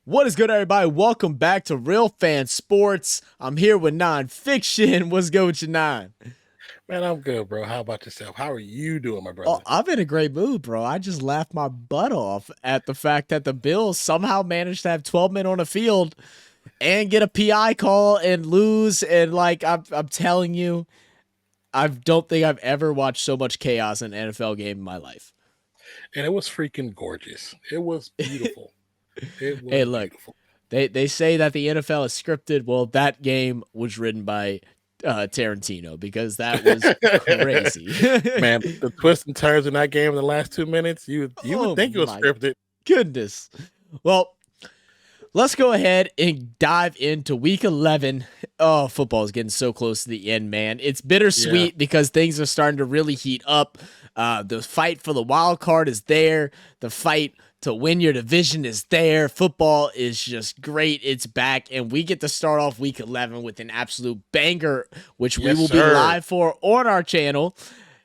What is good, everybody? Welcome back to Real Fan Sports. I'm here with Nonpfixion. What's good with you, Nine? Man, I'm good, bro. How about yourself? How are you doing, my Oh, brother? I'm in a great mood, bro. I just laughed my butt off at the fact that the Bills somehow managed to have 12 men on the field and get a PI call and lose. And I'm telling you, I don't think I've ever watched so much chaos in an NFL game in my life. And it was freaking gorgeous. It was beautiful. It Hey, was look, beautiful. they say that the NFL is scripted. Well, that game was written by Tarantino because that was crazy. Man, the twists and turns in that game in the last 2 minutes, you would Oh think it was my scripted. goodness. Well, let's go ahead and dive into week 11. Oh, football is getting so close to the end, man. It's Yeah. bittersweet because things are starting to really heat up. The fight for the wild card is there. The fight to win your division is there. Football is just great. It's back, and we get to start off week 11 with an absolute banger, which we Yes, will be sir. live for on our channel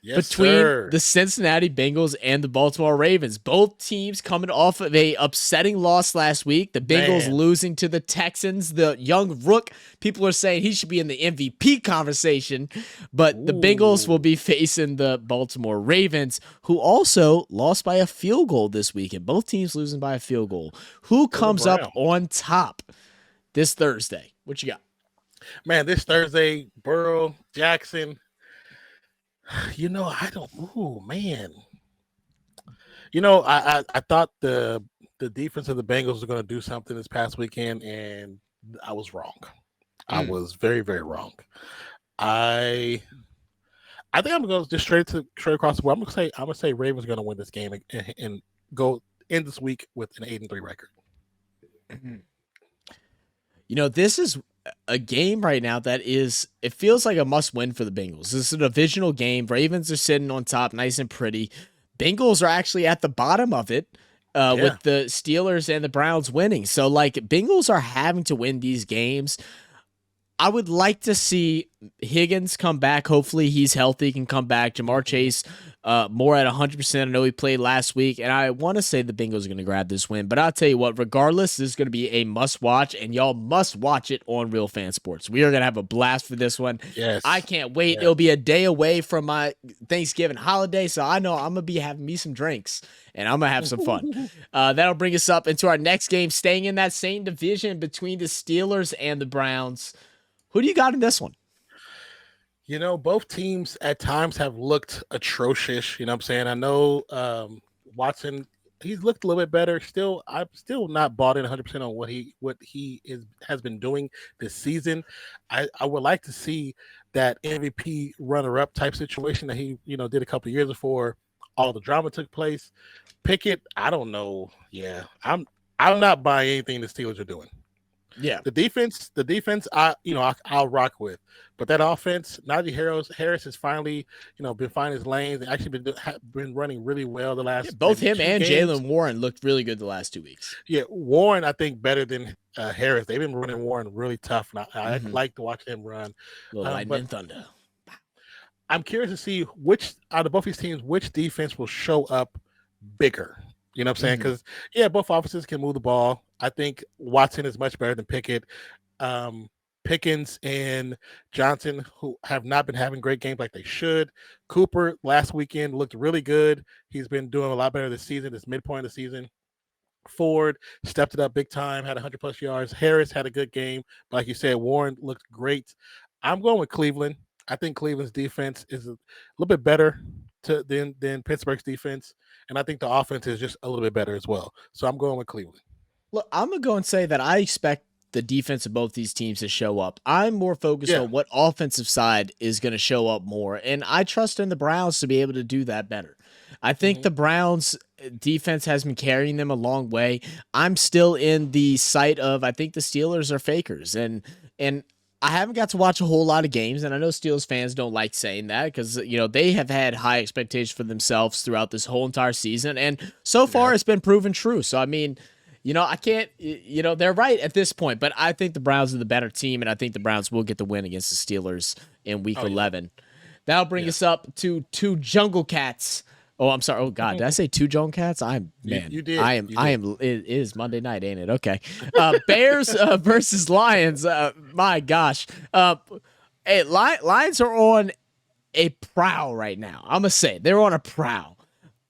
Yes, between sir. the Cincinnati Bengals and the Baltimore Ravens. Both teams coming off of a upsetting loss last week. The Bengals Man. losing to the Texans. The young rook, people are saying he should be in the MVP conversation, but the Bengals will Ooh. be facing the Baltimore Ravens, who also lost by a field goal this weekend. Both teams losing by a field goal. Who For the comes up Brown. on top this Thursday? What you got? Man, this Thursday, Burrow, Jackson. I don't. Ooh, man. I thought the defense of the Bengals was going to do something this past weekend, and I was wrong. I Mm. was very, very wrong. I think I'm going to just straight across the board. I'm gonna say Ravens are going to win this game and go end this week with an 8-3 record. This is a game right now that it feels like a must win for the Bengals. This is a divisional game. Ravens are sitting on top, nice and pretty. Bengals are actually at the bottom of it Yeah, with the Steelers and the Browns winning. So, Bengals are having to win these games. I would like to see Higgins come back. Hopefully he's healthy, can come back. Jamar Chase more at 100%. I know he played last week, and I want to say the Bengals are going to grab this win. But I'll tell you what, regardless, this is going to be a must-watch, and y'all must watch it on Real Fan Sports. We are going to have a blast for this one. yes, I can't wait. yes. It'll be a day away from my Thanksgiving holiday, so I know I'm going to be having me some drinks, and I'm going to have some fun. That'll bring us up into our next game, staying in that same division between the Steelers and the Browns. Who do you got in this one? Both teams at times have looked atrocious. You know what I'm saying? I know Watson, he's looked a little bit better. I'm still not bought in 100% on what he has been doing this season. I would like to see that MVP runner-up type situation that he did a couple of years before all the drama took place. Pickett, I don't know. Yeah, I'm not buying anything the Steelers are doing. Yeah. The defense, I'll rock with, but that offense, Najee Harris has finally, been finding his lanes and actually been running really well the last. Both maybe him 2 and games. Jalen Warren looked really good the last 2 weeks. Yeah, Warren, I think better than Harris. They've been running Warren really tough, and I like to watch him run. Little lightning and But thunder. I'm curious to see which out of both these teams, which defense will show up bigger. You know what I'm saying? Because both offenses can move the ball. I think Watson is much better than Pickett. Pickens and Johnson, who have not been having great games like they should. Cooper last weekend looked really good. He's been doing a lot better this season, this midpoint of the season. Ford stepped it up big time, had 100+ yards. Harris had a good game. But like you said, Warren looked great. I'm going with Cleveland. I think Cleveland's defense is a little bit better than Pittsburgh's defense. And I think the offense is just a little bit better as well. So I'm going with Cleveland. Look, I'm going to go and say that I expect the defense of both these teams to show up. I'm more focused on what offensive side is going to show up more. And I trust in the Browns to be able to do that better. I think the Browns defense has been carrying them a long way. I'm still in the sight of, I think the Steelers are fakers. And I haven't got to watch a whole lot of games, and I know Steelers fans don't like saying that because, they have had high expectations for themselves throughout this whole entire season, and so far it's been proven true. So, I mean, I can't, they're right at this point, but I think the Browns are the better team, and I think the Browns will get the win against the Steelers in week 11. That'll bring us up to two Jungle Cats Oh, I'm sorry. Oh God, did I say two Joan cats? I'm man. You did. I am. I am. It is Monday night, ain't it? Okay. Bears versus Lions. My gosh. Hey, Lions are on a prowl right now. I'm gonna say they're on a prowl.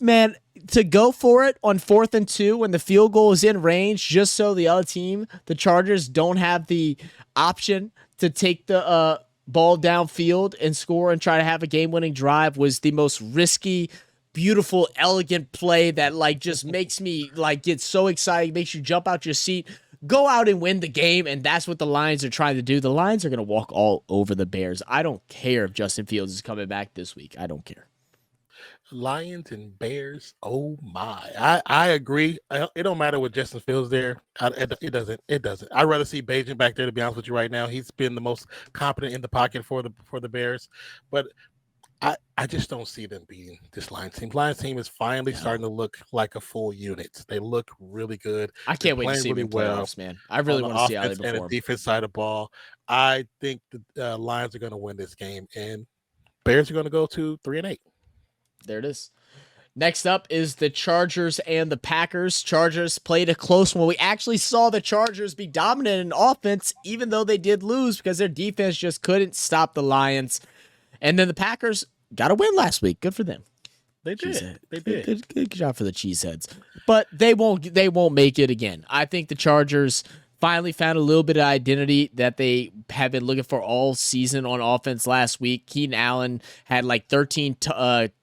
Man, to go for it on 4th and 2 when the field goal is in range, just so the other team, the Chargers, don't have the option to take the ball downfield and score and try to have a game-winning drive, was the most risky, beautiful, elegant play that like just makes me like get so excited, makes you jump out your seat. Go out and win the game, and that's what the Lions are trying to do. The Lions are going to walk all over the Bears. I don't care if Justin Fields is coming back this week. I don't care. Lions and Bears. Oh my! I agree. It don't matter what Justin Fields there. It doesn't. It doesn't. I'd rather see Bajan back there. To be honest with you, right now, he's been the most competent in the pocket for the Bears. But I just don't see them beating this Lions team. Lions team is finally starting to look like a full unit. They look really good. I can't wait to see them in playoffs, man. I really want to see how they perform. And the defense side of the ball. I think the Lions are going to win this game, and Bears are going to go to 3-8. There it is. Next up is the Chargers and the Packers. Chargers played a close one. We actually saw the Chargers be dominant in offense, even though they did lose because their defense just couldn't stop the Lions. And then the Packers got a win last week. Good for them. They did. They did. Good job for the Cheeseheads. But they won't make it again. I think the Chargers finally found a little bit of identity that they have been looking for all season on offense last week. Keenan Allen had like 13 targets.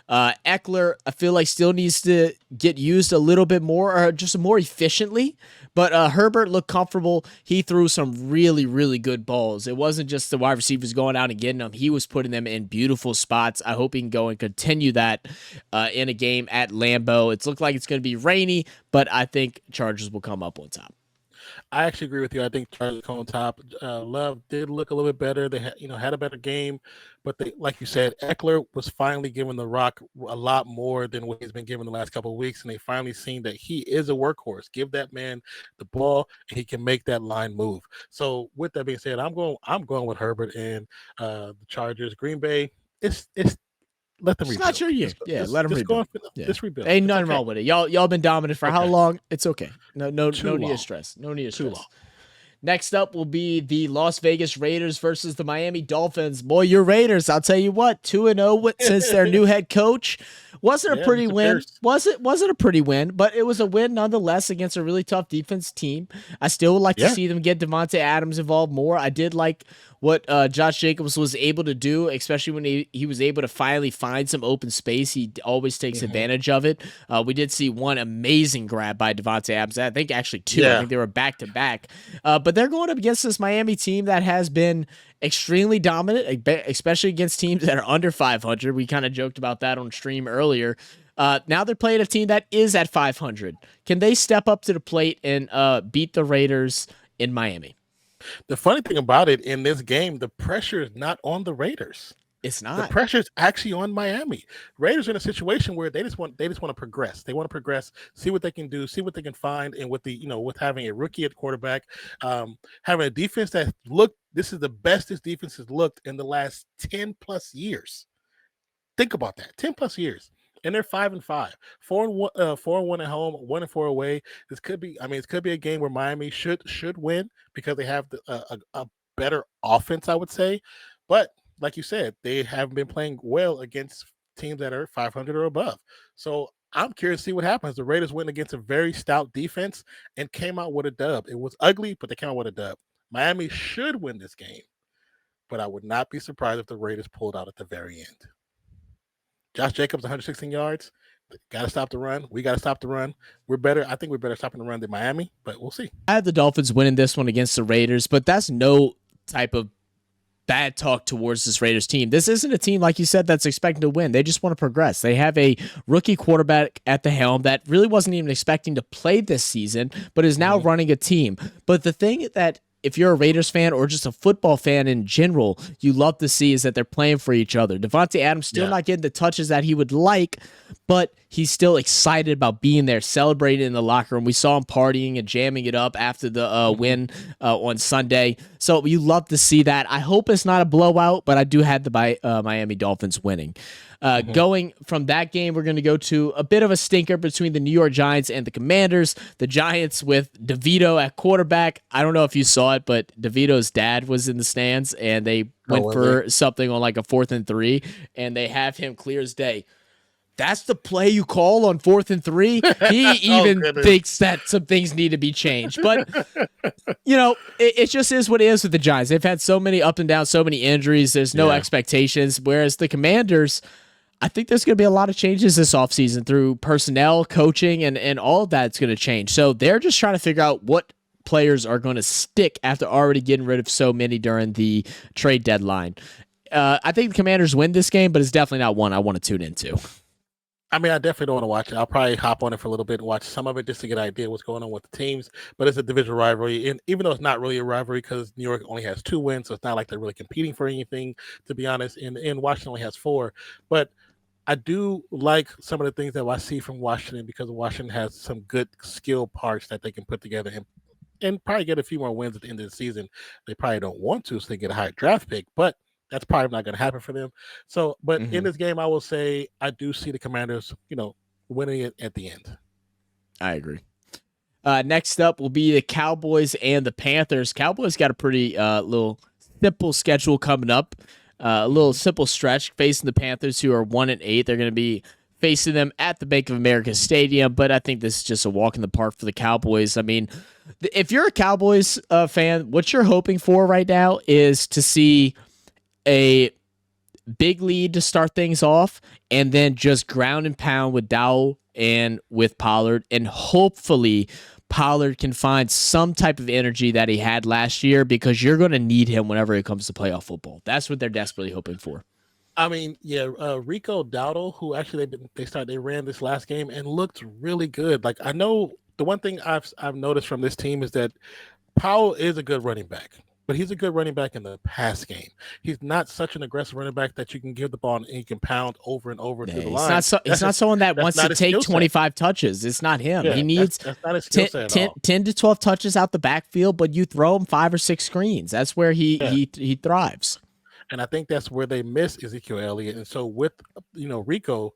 Eckler, I feel like still needs to get used a little bit more, or just more efficiently. But Herbert looked comfortable. He threw some really, really good balls. It wasn't just the wide receivers going out and getting them. He was putting them in beautiful spots. I hope he can go and continue that in a game at Lambeau. It's looked like it's going to be rainy, but I think Chargers will come up on top. I actually agree with you. I think Chargers on top. Love did look a little bit better. They had a better game, but they, like you said, Eckler was finally giving the rock a lot more than what he's been given the last couple of weeks, and they finally seen that he is a workhorse. Give that man the ball, and he can make that line move. So, with that being said, I'm going with Herbert and the Chargers. Green Bay, it's let them rebuild. It's not your year. Let them rebuild. Just rebuild. Ain't nothing wrong with it. Y'all been dominant for how long? It's okay. No need to stress. No need to stress. Too long. Next up will be the Las Vegas Raiders versus the Miami Dolphins. Boy, your Raiders, I'll tell you what, 2-0 since their new head coach. Wasn't a pretty win. Wasn't a pretty win, but it was a win nonetheless against a really tough defense team. I still would like to see them get Devontae Adams involved more. I did like what Josh Jacobs was able to do, especially when he was able to finally find some open space. He always takes advantage of it. We did see one amazing grab by Devontae Adams. I think actually two. I think they were back-to-back. But they're going up against this Miami team that has been extremely dominant, especially against teams that are under 500. We kind of joked about that on stream earlier. Now they're playing a team that is at 500. Can they step up to the plate and beat the Raiders in Miami? The funny thing about it, in this game, the pressure is not on the Raiders. It's not. The pressure is actually on Miami. Raiders are in a situation where they just want to progress. They want to progress, see what they can do, see what they can find, and with with having a rookie at quarterback, having a defense that this is the best this defense has looked in the last 10 plus years. Think about that, 10 plus years. And they're 5-5, 4-1 at home, 1-4 away. This could be, it could be a game where Miami should win because they have a better offense, I would say. But like you said, they haven't been playing well against teams that are 500 or above. So I'm curious to see what happens. The Raiders went against a very stout defense and came out with a dub. It was ugly, but they came out with a dub. Miami should win this game, but I would not be surprised if the Raiders pulled out at the very end. Josh Jacobs, 116 yards. Got to stop the run. We got to stop the run. I think we're better stopping the run than Miami, but we'll see. I have the Dolphins winning this one against the Raiders, but that's no type of bad talk towards this Raiders team. This isn't a team, like you said, that's expecting to win. They just want to progress. They have a rookie quarterback at the helm that really wasn't even expecting to play this season, but is now running a team. But the thing that, if you're a Raiders fan or just a football fan in general, you love to see is that they're playing for each other. Devontae Adams still not getting the touches that he would like, but he's still excited about being there, celebrating in the locker room. We saw him partying and jamming it up after the win on Sunday. So you love to see that. I hope it's not a blowout, but I do have the Miami Dolphins winning. Going from that game, we're going to go to a bit of a stinker between the New York Giants and the Commanders. The Giants with DeVito at quarterback. I don't know if you saw it, but DeVito's dad was in the stands, and they went for something on like a 4th and 3, and they have him clear as day. That's the play you call on 4th and 3. He even thinks that some things need to be changed. But, it just is what it is with the Giants. They've had so many up and down, so many injuries. There's no expectations. Whereas the Commanders, I think there's going to be a lot of changes this offseason through personnel, coaching, and all of that's going to change. So they're just trying to figure out what players are going to stick after already getting rid of so many during the trade deadline. I think the Commanders win this game, but it's definitely not one I want to tune into. I mean, I definitely don't want to watch it. I'll probably hop on it for a little bit and watch some of it just to get an idea what's going on with the teams. But it's a divisional rivalry, and even though it's not really a rivalry because New York only has 2 wins, so it's not like they're really competing for anything, to be honest. And Washington only has 4. But I do like some of the things that I see from Washington because Washington has some good skill parts that they can put together and probably get a few more wins at the end of the season. They probably don't want to, so they get a high draft pick, but that's probably not going to happen for them. So, but in this game, I will say I do see the Commanders, winning it at the end. I agree. Next up will be the Cowboys and the Panthers. Cowboys got a pretty little simple schedule coming up. A little simple stretch facing the Panthers, who are 1-8. They're going to be facing them at the Bank of America Stadium, but I think this is just a walk in the park for the Cowboys. I mean, if you're a Cowboys fan, what you're hoping for right now is to see a big lead to start things off, and then just ground and pound with Dowell and with Pollard, and hopefully Pollard can find some type of energy that he had last year, because you're going to need him whenever it comes to playoff football. That's what they're desperately hoping for. I mean, Rico Dowdle, who actually they ran this last game and looked really good. Like, I know the one thing I've noticed from this team is that Powell is a good running back, but he's a good running back in the pass game. He's not such an aggressive running back that you can give the ball and he can pound over and over through the line. He's not someone that wants to take 25 touches. It's not him. He needs that's not his skill set at all. 10 to 12 touches out the backfield, but you throw him 5 or 6 screens. That's where he thrives. And I think that's where they miss Ezekiel Elliott. And so with Rico,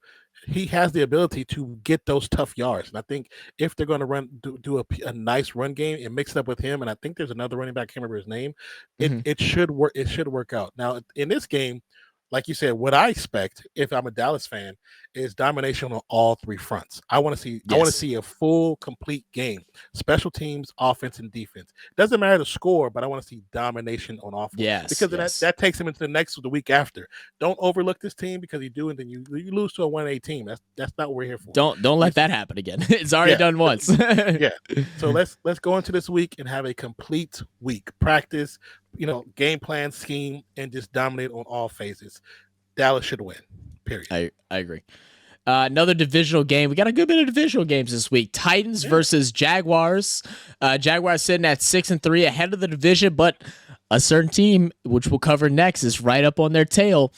he has the ability to get those tough yards. And I think if they're going to do a nice run game and mix it up with him, and I think there's another running back, I can't remember his name, it should work. It should work out. Now, in this game, like you said, what I expect if I'm a Dallas fan is domination on all 3 fronts. I want to see a full, complete game. Special teams, offense, and defense. Doesn't matter the score, but I want to see domination on offense. Because that takes them into the week after. Don't overlook this team because you do, and then you lose to a 1-8 team. That's not what we're here for. Don't let that happen again. It's already done once. So let's go into this week and have a complete week. Practice, game plan, scheme, and just dominate on all phases. Dallas should win. Period. I agree. Another divisional game. We got a good bit of divisional games this week. Titans versus Jaguars. Jaguars sitting at 6-3 ahead of the division, but a certain team, which we'll cover next, is right up on their tail.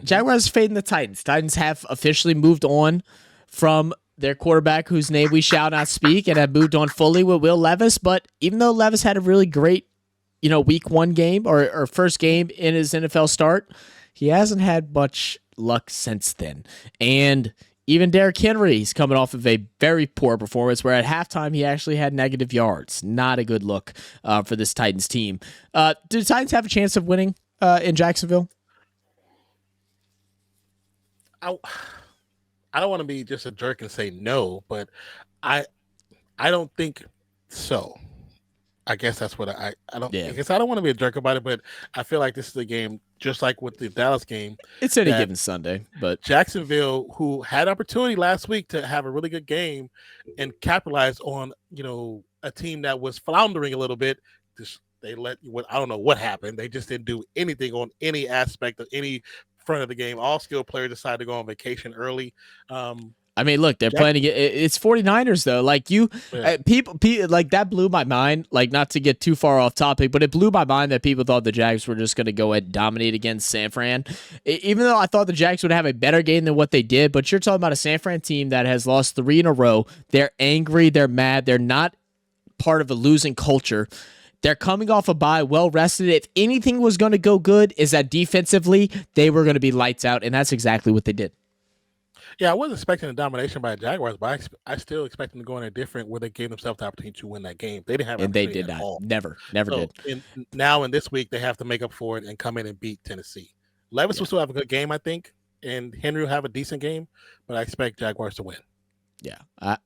Jaguars fading the Titans. Titans have officially moved on from their quarterback, whose name we shall not speak, and have moved on fully with Will Levis. But even though Levis had a really great week 1 game or first game in his NFL start, he hasn't had much luck since then. And even Derrick Henry, he's coming off of a very poor performance where at halftime he actually had negative yards. Not a good look for this Titans team. Do the Titans have a chance of winning in Jacksonville? I don't want to be just a jerk and say no, but I don't think so. I guess that's what I don't. Yeah. I guess I don't want to be a jerk about it, but I feel like this is a game just like with the Dallas game. It's any given Sunday, but Jacksonville, who had opportunity last week to have a really good game and capitalize on a team that was floundering a little bit, I don't know what happened. They just didn't do anything on any aspect of any front of the game. All skilled players decided to go on vacation early. I mean, look, they're playing again. It's 49ers though. Like people, like that blew my mind. Like not to get too far off topic, but it blew my mind that people thought the Jags were just going to go ahead and dominate against San Fran. Even though I thought the Jags would have a better game than what they did, but you're talking about a San Fran team that has lost 3 in a row. They're angry. They're mad. They're not part of a losing culture. They're coming off a bye, well rested. If anything was going to go good, is that defensively they were going to be lights out, and that's exactly what they did. Yeah, I wasn't expecting a domination by the Jaguars, but I still expect them to go in a different where they gave themselves the opportunity to win that game. They didn't have, and they did not. All. Never did. Now in this week, they have to make up for it and come in and beat Tennessee. Levis will still have a good game, I think, and Henry will have a decent game, but I expect Jaguars to win. Yeah, I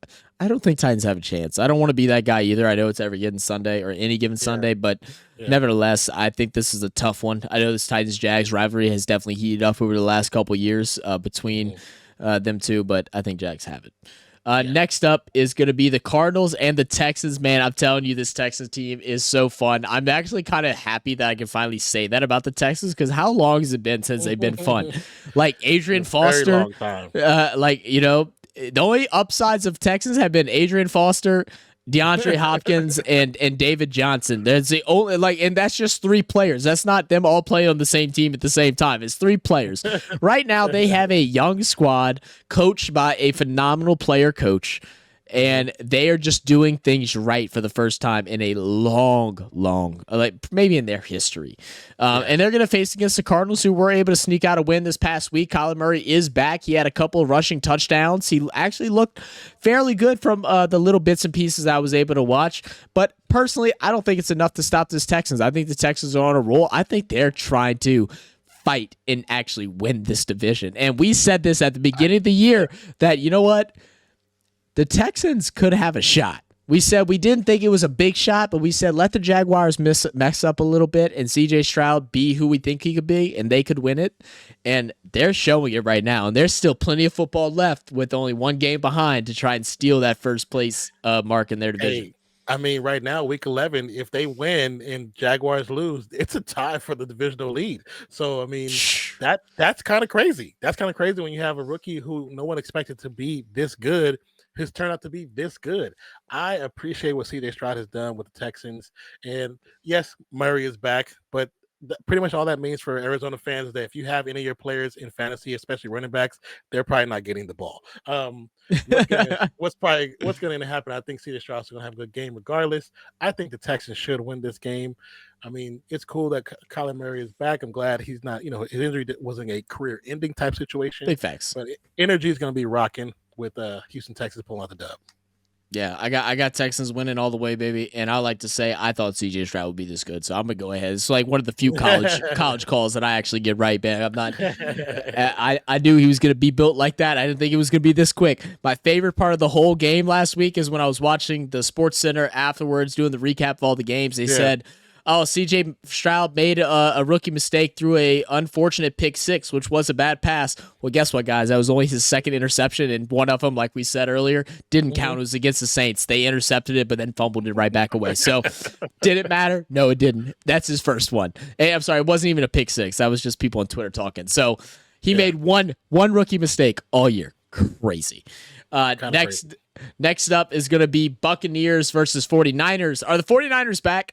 don't think Titans have a chance. I don't want to be that guy either. I know it's every given Sunday or any given Sunday, but nevertheless, I think this is a tough one. I know this Titans-Jags rivalry has definitely heated up over the last couple of years between them two, but I think Jags have it. Next up is going to be the Cardinals and the Texans. Man, I'm telling you, this Texans team is so fun. I'm actually kind of happy that I can finally say that about the Texans because how long has it been since they've been fun? Like Adrian Foster, the only upsides of Texans have been Adrian Foster, DeAndre Hopkins, and David Johnson. There's the only and that's just 3 players. That's not them all playing on the same team at the same time. It's 3 players. Right now, they have a young squad coached by a phenomenal player coach. And they are just doing things right for the first time in a long, maybe in their history. And they're going to face against the Cardinals, who were able to sneak out a win this past week. Kyler Murray is back. He had a couple of rushing touchdowns. He actually looked fairly good from the little bits and pieces I was able to watch. But personally, I don't think it's enough to stop this Texans. I think the Texans are on a roll. I think they're trying to fight and actually win this division. And we said this at the beginning of the year that, you know what? The Texans could have a shot. We said we didn't think it was a big shot, but we said let the Jaguars mess up a little bit and C.J. Stroud be who we think he could be, and they could win it. And they're showing it right now. And there's still plenty of football left with only 1 game behind to try and steal that first place mark in their division. Hey, I mean, right now, week 11, if they win and Jaguars lose, it's a tie for the divisional lead. So, I mean, that's kind of crazy. That's kind of crazy when you have a rookie who no one expected to be this good. Has turned out to be this good. I appreciate what C.J. Stroud has done with the Texans. And yes, Murray is back, but pretty much all that means for Arizona fans is that if you have any of your players in fantasy, especially running backs, they're probably not getting the ball. What's going to happen? I think C.J. Stroud's going to have a good game regardless. I think the Texans should win this game. I mean, it's cool that Kyler Murray is back. I'm glad he's not, his injury wasn't a career-ending type situation. Big facts. But energy is going to be rocking with Houston Texans pulling out the dub. Yeah, I got Texans winning all the way, baby. And I like to say I thought C.J. Stroud would be this good, so I'm gonna go ahead. It's like one of the few college calls that I actually get right, man. I'm not. I knew he was gonna be built like that. I didn't think it was gonna be this quick. My favorite part of the whole game last week is when I was watching the Sports Center afterwards, doing the recap of all the games. They said, oh, C.J. Stroud made a rookie mistake through a unfortunate pick 6, which was a bad pass. Well, guess what, guys? That was only his second interception, and one of them, like we said earlier, didn't count. It was against the Saints. They intercepted it, but then fumbled it right back away. So, did it matter? No, it didn't. That's his first one. Hey, I'm sorry, it wasn't even a pick 6. That was just people on Twitter talking. So, he made one rookie mistake all year. Crazy. Next up is going to be Buccaneers versus 49ers. Are the 49ers back?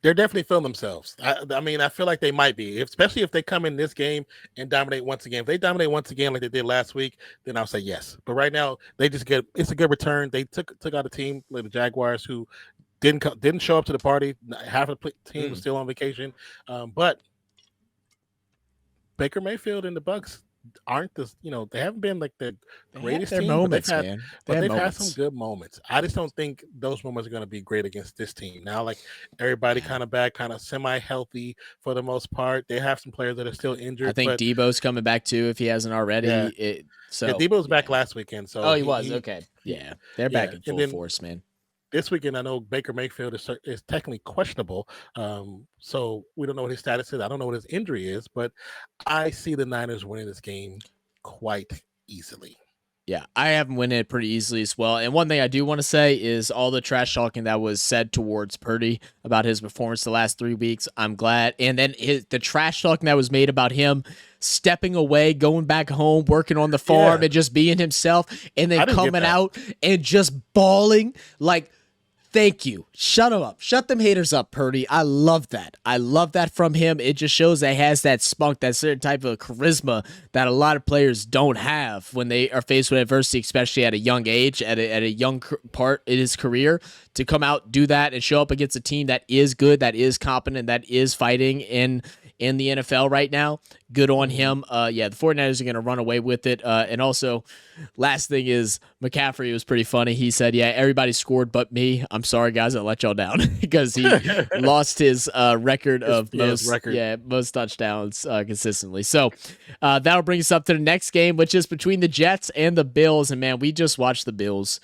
They're definitely feeling themselves. I mean, I feel like they might be, especially if they come in this game and dominate once again. If they dominate once again like they did last week, then I'll say yes. But right now, they just it's a good return. They took out a team like the Jaguars who didn't show up to the party. Half of the team was still on vacation. But Baker Mayfield and the Bucs aren't they haven't been like the greatest team, moments, but they've had some good moments. I just don't think those moments are going to be great against this team. Now, like everybody kind of back, kind of semi-healthy for the most part. They have some players that are still injured. I think Debo's coming back too if he hasn't already. Debo's back last weekend. So he was okay. Yeah, they're back in full force, man. This weekend, I know Baker Mayfield is technically questionable, so we don't know what his status is. I don't know what his injury is, but I see the Niners winning this game quite easily. Yeah, I have him winning it pretty easily as well. And one thing I do want to say is all the trash talking that was said towards Purdy about his performance the last 3 weeks. I'm glad. And then the trash talking that was made about him stepping away, going back home, working on the farm, and just being himself, and then coming out and just bawling like, thank you. Shut him up. Shut them haters up, Purdy. I love that. I love that from him. It just shows that he has that spunk, that certain type of charisma that a lot of players don't have when they are faced with adversity, especially at a young age, at a young part in his career. To come out, do that, and show up against a team that is good, that is competent, that is fighting in the NFL right now. Good on him. The 49ers are going to run away with it. And also, last thing is McCaffrey was pretty funny. He said, yeah, everybody scored but me. I'm sorry, guys. I let y'all down because he lost his record of most touchdowns consistently. So that'll bring us up to the next game, which is between the Jets and the Bills. And, man, we just watched the Bills,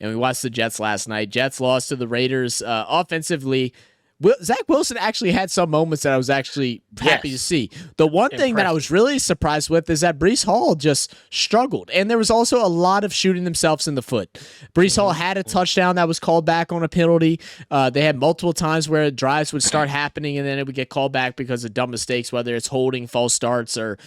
and we watched the Jets last night. Jets lost to the Raiders offensively. Zach Wilson actually had some moments that I was actually happy to see. The one thing that I was really surprised with is that Breece Hall just struggled. And there was also a lot of shooting themselves in the foot. Breece Hall had a touchdown that was called back on a penalty. They had multiple times where drives would start happening and then it would get called back because of dumb mistakes, whether it's holding, false starts, or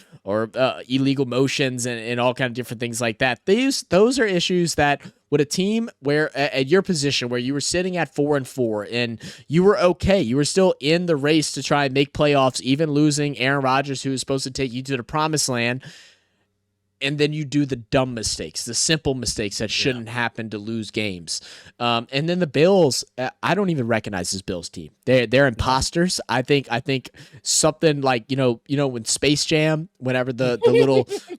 illegal motions and all kind of different things like that. Those are issues that with a team where at your position where you were sitting at 4-4 and you were okay, you were still in the race to try and make playoffs, even losing Aaron Rodgers, who was supposed to take you to the promised land. And then you do the dumb mistakes, the simple mistakes that shouldn't happen to lose games. And then the Bills, I don't even recognize this Bills team. They're imposters. I think something like when Space Jam, whenever the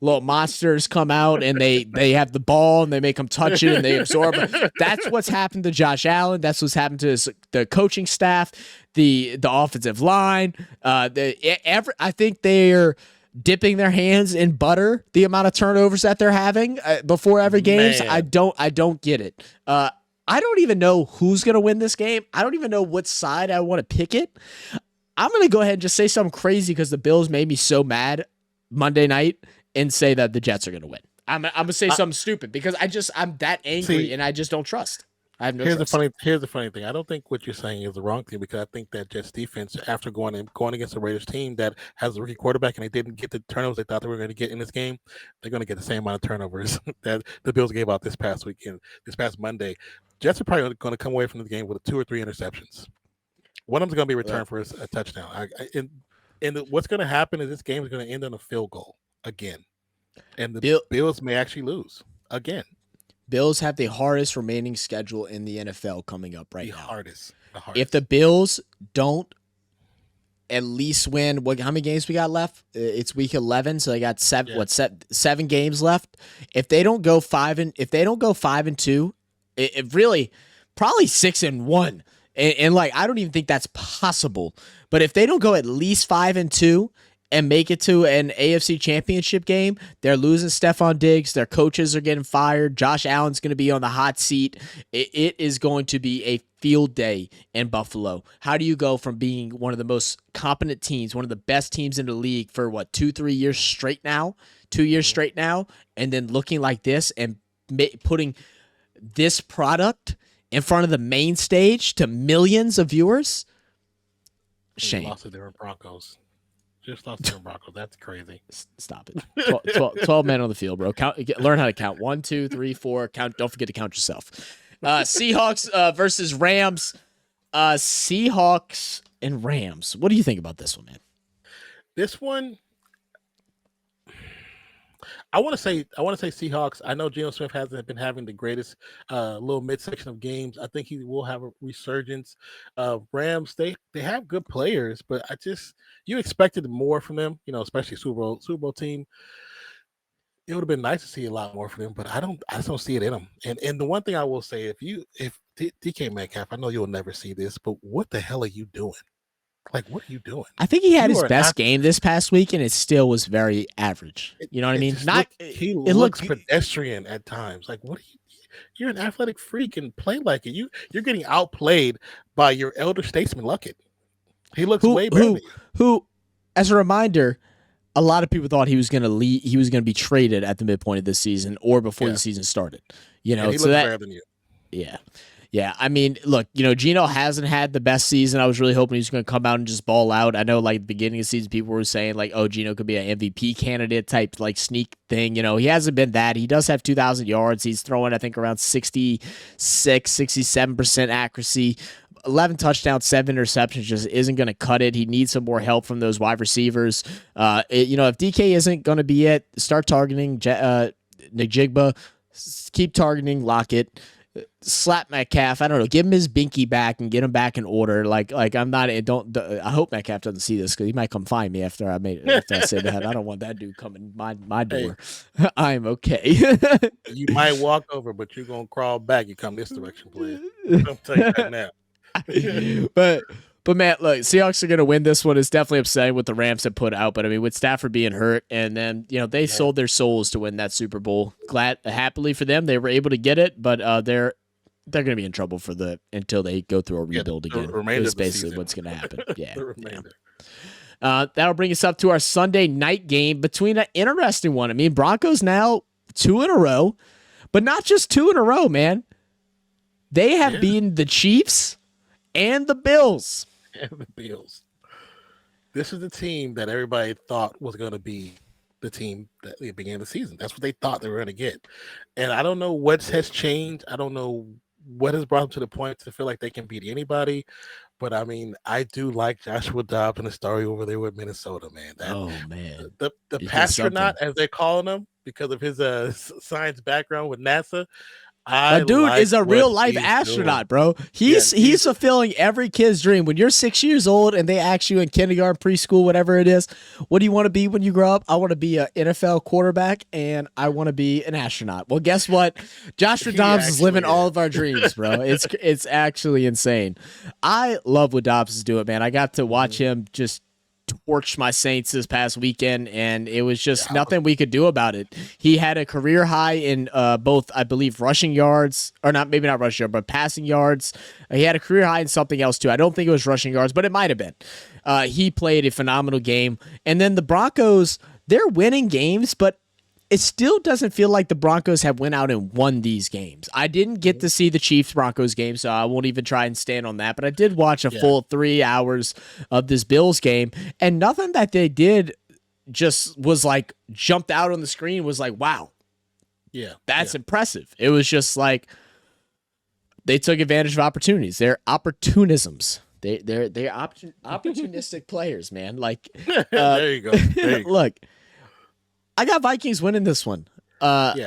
little monsters come out and they have the ball and they make them touch it and they absorb it. That's what's happened to Josh Allen. That's what's happened to the coaching staff, the offensive line. I think they're dipping their hands in butter, the amount of turnovers that they're having before every game. I don't get it. I don't even know who's going to win this game. I don't even know what side I want to pick it. I'm going to go ahead and just say something crazy because the Bills made me so mad Monday night and say that the Jets are going to win. I'm going to say something stupid because I'm that angry and I just don't trust. I have no trust. Here's the funny thing. I don't think what you're saying is the wrong thing because I think that Jets defense, after going against the Raiders team that has a rookie quarterback and they didn't get the turnovers they thought they were going to get in this game, they're going to get the same amount of turnovers that the Bills gave out this past weekend, this past Monday. Jets are probably going to come away from the game with 2 or 3 interceptions. One of them's going to be returned for a touchdown. And what's going to happen is this game is going to end on a field goal again. And the Bills may actually lose again. Bills have the hardest remaining schedule in the NFL coming up right now. The hardest. If the Bills don't at least win, how many games we got left? It's week 11, so they got 7 games left. If they don't go 5-2, it really probably 6-1. And I don't even think that's possible. But if they don't go at least 5-2 and make it to an AFC championship game, they're losing Stephon Diggs. Their coaches are getting fired. Josh Allen's going to be on the hot seat. It is going to be a field day in Buffalo. How do you go from being one of the most competent teams, one of the best teams in the league for 2-3 years straight now, 2 years straight now, and then looking like this and putting this product in front of the main stage to millions of viewers? Shame. Lost to their Broncos. Just lost to the Broncos. That's crazy. Stop it. 12 men on the field, bro. Learn how to count. 1, 2, 3, 4. Count. Don't forget to count yourself. Seahawks versus Rams. Seahawks and Rams. What do you think about this one, man? This one, I want to say Seahawks. I know Geno Smith hasn't been having the greatest little midsection of games. I think he will have a resurgence. Rams, they have good players, but you expected more from them, especially Super Bowl team. It would have been nice to see a lot more from them, but I just don't see it in them. And the one thing I will say, if DK Metcalf, I know you'll never see this, but what the hell are you doing? What are you doing? I think he had his best game this past week, and it still was very average. You know what I mean? He looks pedestrian at times. What are you? You're an athletic freak and play like it. You're getting outplayed by your elder statesman Luckett. He looks way better. Who, as a reminder, a lot of people thought he was going to leave. He was going to be traded at the midpoint of this season or before the season started. You know, and he so looks that better than you. yeah. Yeah, I mean, look, Geno hasn't had the best season. I was really hoping he was going to come out and just ball out. I know, like, the beginning of the season, people were saying, like, oh, Geno could be an MVP candidate type, like, sneak thing. He hasn't been that. He does have 2,000 yards. He's throwing, I think, around 67% accuracy. 11 touchdowns, 7 interceptions just isn't going to cut it. He needs some more help from those wide receivers. If DK isn't going to be it, start targeting Najigba. Keep targeting Lockett. Slap Metcalf. I don't know. Give him his binky back and get him back in order. Like I'm not. I hope Metcalf doesn't see this because he might come find me after I say that. I don't want that dude coming my door. Hey. I'm okay. You might walk over, but you're gonna crawl back. You come this direction, player. I'll tell you that now. But man, look, Seahawks are going to win this one. It's definitely upsetting what the Rams have put out. But I mean, with Stafford being hurt, and then they sold their souls to win that Super Bowl. Happily for them, they were able to get it. But they're going to be in trouble until they go through a rebuild again. That's basically what's going to happen. Yeah. That'll bring us up to our Sunday night game between an interesting one. I mean, Broncos now 2 in a row, but not just 2 in a row, man. They have beaten the Chiefs and the Bills. This is the team that everybody thought was going to be the team that they began the season. That's what they thought they were going to get. And I don't know what has changed. I don't know what has brought them to the point to feel like they can beat anybody. But I mean, I do like Joshua Dobbs and the story over there with Minnesota, man. The pastronaut, as they're calling him, because of his science background with NASA. My dude is a real life astronaut, bro. He's fulfilling every kid's dream. When you're 6 years old and they ask you in kindergarten, preschool, whatever it is, what do you want to be when you grow up? I want to be an NFL quarterback and I want to be an astronaut. Well, guess what? Joshua Dobbs is living all of our dreams, bro. It's actually insane. I love what Dobbs is doing, man. I got to watch him just torched my Saints this past weekend, and it was just nothing we could do about it. He had a career high in both, I believe, rushing yards, or not, maybe not rushing yards, but passing yards. He had a career high in something else too. I don't think it was rushing yards, but it might have been. He played a phenomenal game. And then the Broncos, they're winning games, but it still doesn't feel like the Broncos have went out and won these games. I didn't get to see the Chiefs-Broncos game, so I won't even try and stand on that. But I did watch a full 3 hours of this Bills game, and nothing that they did just was like jumped out on the screen was like, wow, that's impressive. It was just like they took advantage of opportunities. They're opportunisms. They're opportunistic players, man. Like there you go. Look. I got Vikings winning this one. I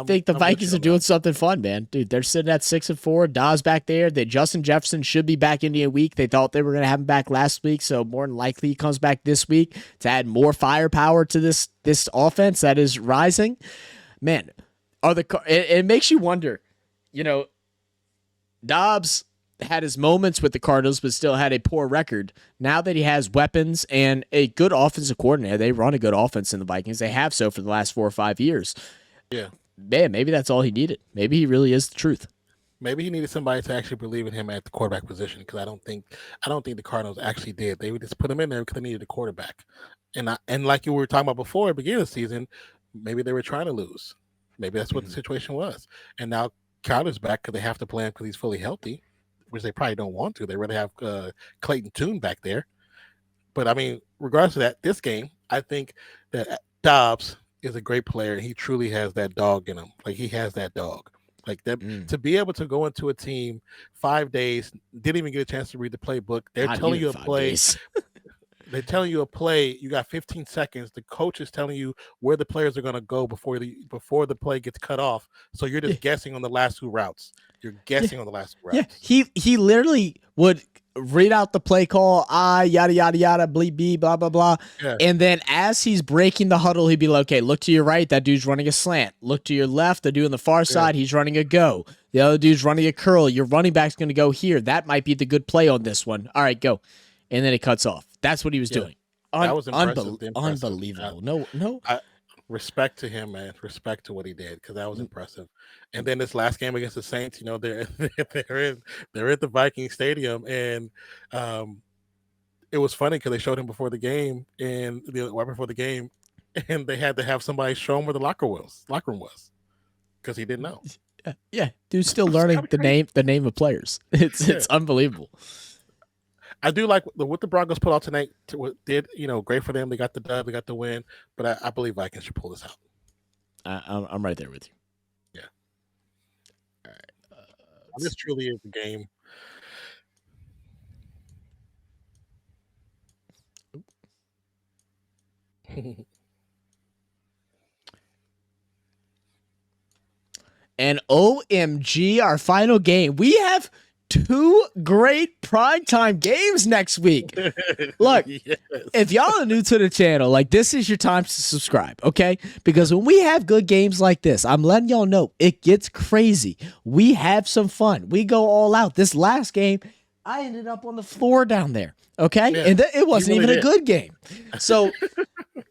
think the Vikings are doing something fun, man. Dude, they're sitting at 6-4. Dawes back there. Justin Jefferson should be back in a week. They thought they were going to have him back last week, so more than likely he comes back this week to add more firepower to this offense that is rising. Man, it makes you wonder. Dobbs had his moments with the Cardinals, but still had a poor record. Now that he has weapons and a good offensive coordinator, they run a good offense in the Vikings. They have so for the last 4 or 5 years. Yeah. Man, maybe that's all he needed. Maybe he really is the truth. Maybe he needed somebody to actually believe in him at the quarterback position, because I don't think the Cardinals actually did. They would just put him in there because they needed a quarterback. And like you were talking about before, at the beginning of the season, maybe they were trying to lose. Maybe that's what the situation was. And now Crowder's back because they have to play him because he's fully healthy, which they probably don't want to. They rather have Clayton Tune back there. But, I mean, regardless of that, this game, I think that Dobbs is a great player, and he truly has that dog in him. Like, he has that dog. Like, that to be able to go into a team 5 days, didn't even get a chance to read the playbook. They're telling you a play. They're telling you a play. You got 15 seconds. The coach is telling you where the players are going to go before the play gets cut off. So you're just guessing on the last 2 routes. You're guessing on the last 2 routes. Yeah, he literally would read out the play call, yada, yada, yada, bleep, B, blah, blah, blah. Yeah. And then as he's breaking the huddle, he'd be like, okay, look to your right. That dude's running a slant. Look to your left. The dude on the far side, he's running a go. The other dude's running a curl. Your running back's going to go here. That might be the good play on this one. All right, go. And then it cuts off. That's what he was doing. That was impressive. Unbelievable. No. Respect to him, man. Respect to what he did, because that was impressive. And then this last game against the Saints, they're at the Viking Stadium, and it was funny because they showed him before the game and right before the game, and they had to have somebody show him where the locker room was, because he didn't know. Yeah, dude's still learning the name of players. It's unbelievable. I do like what the Broncos put out tonight. Did great for them. They got the dub, they got the win, but I believe Vikings should pull this out. I'm right there with you. Yeah. All right. This truly is the game. And OMG, our final game. We have 2 great primetime games next week. Look, yes. If y'all are new to the channel, like, this is your time to subscribe, okay? Because when we have good games like this, I'm letting y'all know it gets crazy. We have some fun. We go all out. This last game, I ended up on the floor down there, okay? Yeah, and it wasn't even a good game. So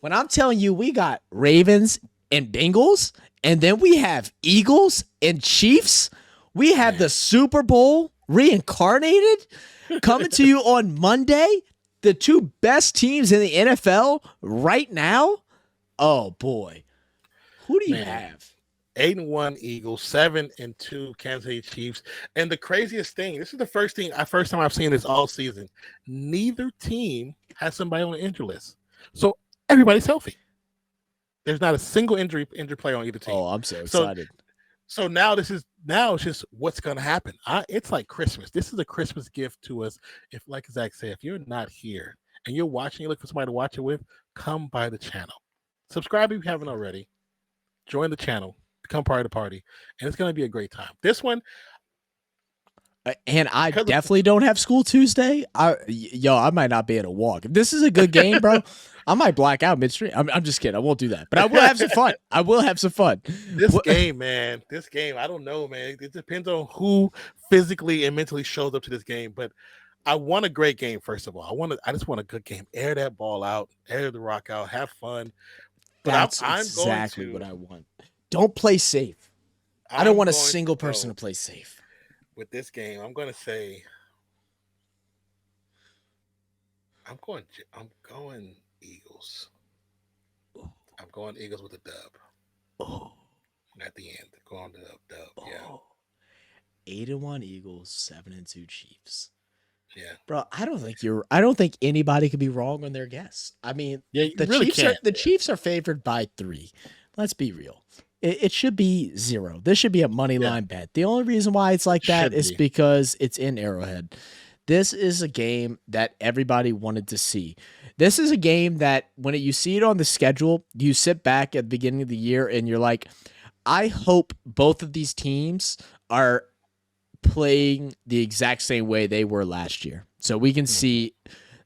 when I'm telling you we got Ravens and Bengals, and then we have Eagles and Chiefs, we have the Super Bowl reincarnated coming to you on Monday. The 2 best teams in the NFL right now. Oh boy, who do you have? 8-1 Eagles, 7-2 Kansas City Chiefs, and the craziest thing. This is the first time I've seen this all season. Neither team has somebody on the injury list, so everybody's healthy. There's not a single injury player on either team. Oh, I'm so excited. So now it's just what's going to happen. It's like Christmas. This is a Christmas gift to us. If, like Zach said, if you're not here and you're watching, you look for somebody to watch it with, come by the channel. Subscribe if you haven't already. Join the channel. Become part of the party. And it's going to be a great time. This one. And I definitely don't have school Tuesday. I might not be able to walk. If this is a good game, bro, I might black out midstream. I'm just kidding. I won't do that. But I will have some fun. This game, man. This game, I don't know, man. It depends on who physically and mentally shows up to this game. But I want a great game, first of all. I just want a good game. Air that ball out. Air the rock out. Have fun. But That's exactly what I want. Don't play safe. I don't want a single person to play safe. With this game, I'm going to say I'm going Eagles. I'm going Eagles with a dub. Oh. At the end, going to dub. Oh. Yeah. 8-1 Eagles, 7-2 Chiefs. Yeah, bro. I don't think anybody could be wrong on their guess. I mean, the Chiefs are favored by 3. Let's be real. It should be 0. This should be a money line bet. The only reason why it's like that is because it's in Arrowhead. This is a game that everybody wanted to see. This is a game that when you see it on the schedule, you sit back at the beginning of the year and you're like, I hope both of these teams are playing the exact same way they were last year. So we can see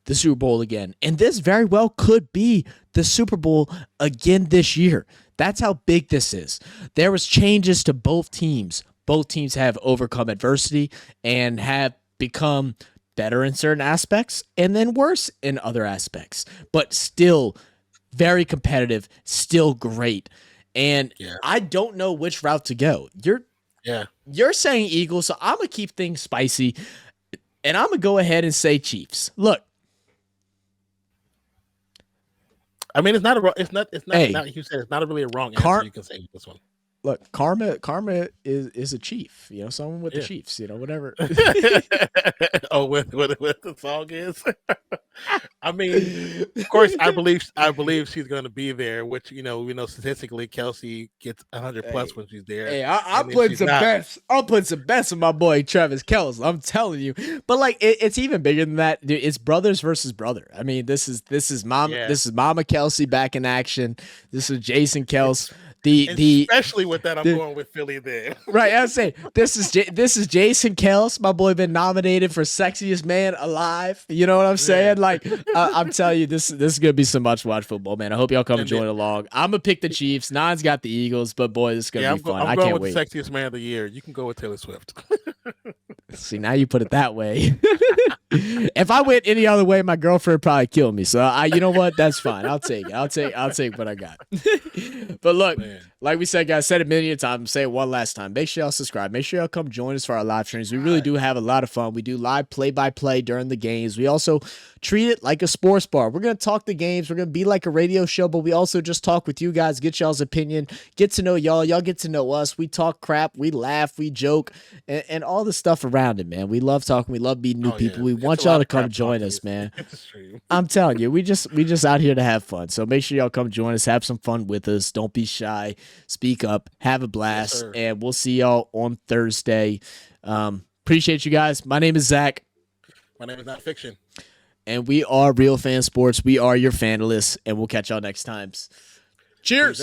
the Super Bowl again. And this very well could be the Super Bowl again this year. That's how big this is. There was changes to both teams. Both teams have overcome adversity and have become better in certain aspects and then worse in other aspects, but still very competitive, still great. And I don't know which route to go. You're saying Eagles, so I'm going to keep things spicy, and I'm going to go ahead and say Chiefs. Look, I mean, it's not you said it's not really a wrong answer you can say with this one. Look, karma is a chief, someone with the Chiefs, whatever. With the song is. I mean, of course, I believe she's going to be there, which we know statistically Kelsey gets 100 plus when she's there. Hey, I'm putting some bets. I'll put some bets on my boy Travis Kelce. I'm telling you, but like it's even bigger than that. Dude, it's brothers versus brother. I mean, this is Mama Kelsey back in action. This is Jason Kelce. Especially with that, I'm going with Philly there. Right, I was saying this is Jason Kelce, my boy, been nominated for sexiest man alive. You know what I'm saying? Like, I'm telling you, this is gonna be some watch football, man. I hope y'all come and join along. I'm gonna pick the Chiefs. Nine's got the Eagles, but boy, this is gonna be fun. I'm I going can't with wait. Sexiest man of the year. You can go with Taylor Swift. See, now you put it that way. If I went any other way, my girlfriend would probably kill me. So you know what? That's fine. I'll take it. I'll take what I got. But look, like we said, guys, said it a million times. Say it one last time. Make sure y'all subscribe. Make sure y'all come join us for our live streams. We really do have a lot of fun. We do live play-by-play during the games. We also treat it like a sports bar. We're going to talk the games. We're going to be like a radio show, but we also just talk with you guys, get y'all's opinion, get to know y'all. Y'all get to know us. We talk crap. We laugh. We joke, and all the stuff around it, man. We love talking. We love meeting new people. We want y'all to come join us, man. I'm telling you, we just out here to have fun. So make sure y'all come join us, have some fun with us. Don't be shy. Speak up, have a blast, and we'll see y'all on Thursday. Appreciate you guys. My name is Zach. My name is Nonpfixion. And we are Real Fan Sports. We are your fanalists, and we'll catch y'all next time. Cheers.